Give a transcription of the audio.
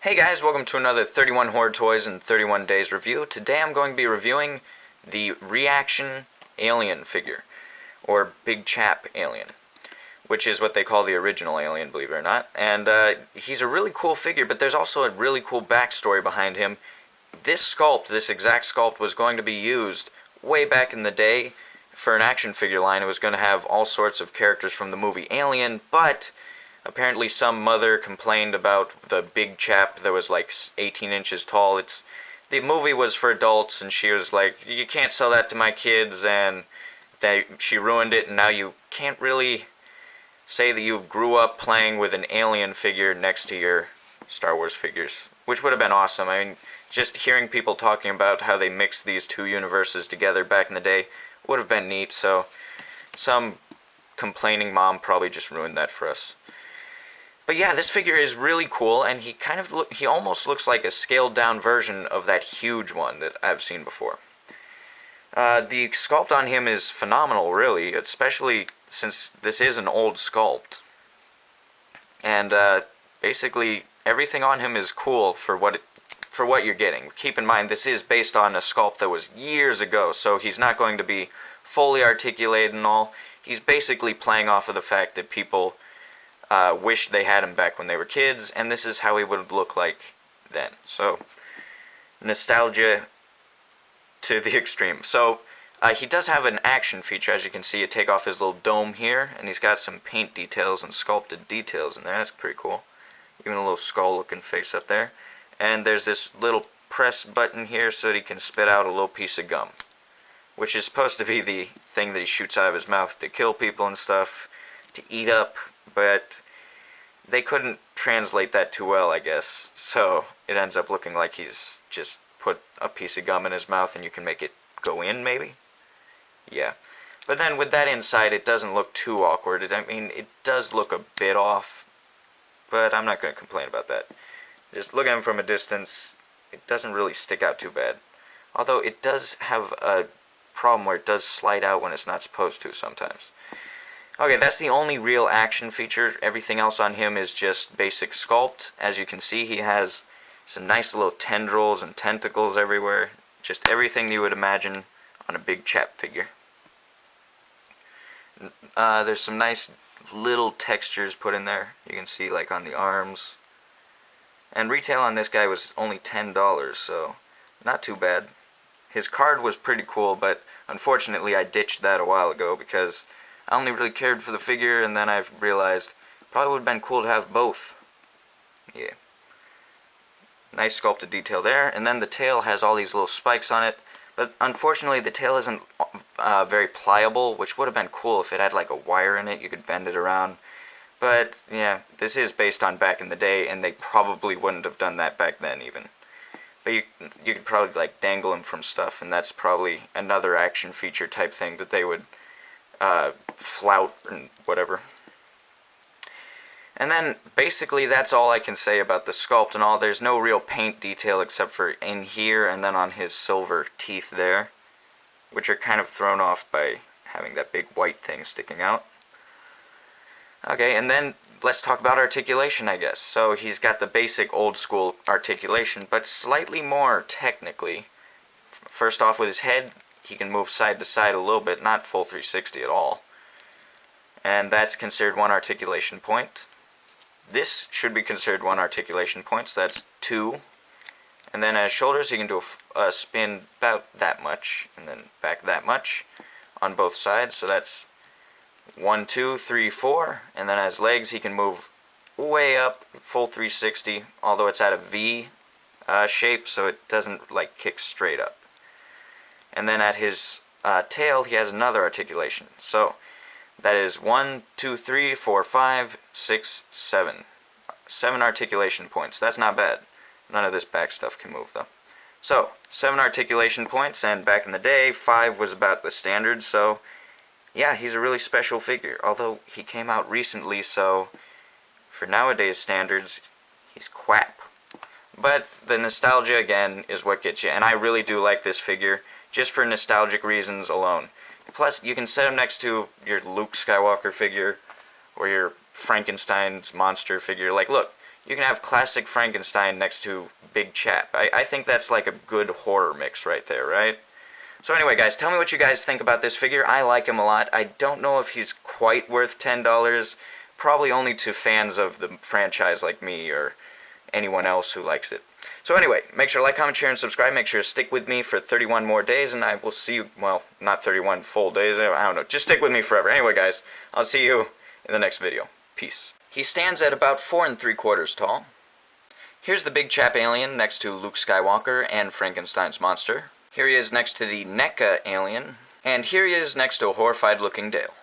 Hey guys, welcome to another 31 Horde Toys in 31 Days review. Today I'm going to be reviewing the Re-action Alien figure, or Big Chap Alien, which is what they call the original Alien, believe it or not. And he's a really cool figure, but there's also a really cool backstory behind him. This sculpt, this exact sculpt, was going to be used way back in the day for an action figure line. It was going to have all sorts of characters from the movie Alien, but apparently some mother complained about the big chap that was like 18 inches tall. The movie was for adults, and she was like, you can't sell that to my kids, and she ruined it, and now you can't really say that you grew up playing with an alien figure next to your Star Wars figures, which would have been awesome. I mean, just hearing people talking about how they mixed these two universes together back in the day would have been neat, so some complaining mom probably just ruined that for us. But yeah, this figure is really cool, and he almost looks like a scaled down version of that huge one that I've seen before. The sculpt on him is phenomenal, really, especially since this is an old sculpt. And basically everything on him is cool for what you're getting. Keep in mind, this is based on a sculpt that was years ago, so he's not going to be fully articulated and all. He's basically playing off of the fact that people wish they had him back when they were kids, and this is how he would look like then. So, nostalgia to the extreme. So, he does have an action feature. As you can see, you take off his little dome here, and he's got some paint details and sculpted details in there. That's pretty cool. Even a little skull-looking face up there. And there's this little press button here so that he can spit out a little piece of gum, which is supposed to be the thing that he shoots out of his mouth to kill people and stuff, to eat up, but they couldn't translate that too well, I guess, so it ends up looking like he's just put a piece of gum in his mouth and you can make it go in, maybe? Yeah. But then with that inside, it doesn't look too awkward. I mean, it does look a bit off, but I'm not going to complain about that. Just look at him from a distance, it doesn't really stick out too bad. Although it does have a problem where it does slide out when it's not supposed to sometimes. Okay, that's the only real action feature. Everything else on him is just basic sculpt. As you can see, he has some nice little tendrils and tentacles everywhere. Just everything you would imagine on a Big Chap figure. There's some nice little textures put in there. You can see, like, on the arms. And retail on this guy was only $10, so not too bad. His card was pretty cool, but unfortunately I ditched that a while ago because I only really cared for the figure, and then I realized probably would have been cool to have both. Yeah. Nice sculpted detail there. And then the tail has all these little spikes on it, but unfortunately the tail isn't very pliable, which would have been cool if it had like a wire in it. You could bend it around. But yeah, this is based on back in the day, and they probably wouldn't have done that back then even. But you could probably like dangle him from stuff, and that's probably another action feature type thing that they would flout and whatever. And then basically that's all I can say about the sculpt and all. There's no real paint detail except for in here and then on his silver teeth there, which are kind of thrown off by having that big white thing sticking out. Okay, and then let's talk about articulation, I guess. So he's got the basic old school articulation, but slightly more technically. First off, with his head, he can move side to side a little bit, not full 360 at all. And that's considered one articulation point. This should be considered one articulation point, so that's 2. And then as shoulders, he can do a spin about that much, and then back that much on both sides, so that's 1, 2, 3, 4. And then as legs, he can move way up, full 360, although it's at a V shape, so it doesn't like kick straight up. And then at his tail, he has another articulation. So that is 1, 2, 3, 4, 5, 6, 7. 7 articulation points. That's not bad. None of this back stuff can move, though. So, 7 articulation points, and back in the day, 5 was about the standard, so yeah, he's a really special figure. Although he came out recently, so for nowadays standards, he's crap. But the nostalgia, again, is what gets you, and I really do like this figure, just for nostalgic reasons alone. Plus, you can set him next to your Luke Skywalker figure, or your Frankenstein's monster figure. Like, look, You can have classic Frankenstein next to Big Chap. I think that's like a good horror mix right there, right? So anyway, guys, tell me what you guys think about this figure. I like him a lot. I don't know if he's quite worth $10. Probably only to fans of the franchise like me or anyone else who likes it. So anyway, make sure to like, comment, share, and subscribe. Make sure to stick with me for 31 more days, and I will see you, well, not 31 full days, I don't know. Just stick with me forever. Anyway, guys, I'll see you in the next video. Peace. He stands at about 4 3/4 tall. Here's the Big Chap alien next to Luke Skywalker and Frankenstein's monster. Here he is next to the NECA alien. And here he is next to a horrified looking Dale.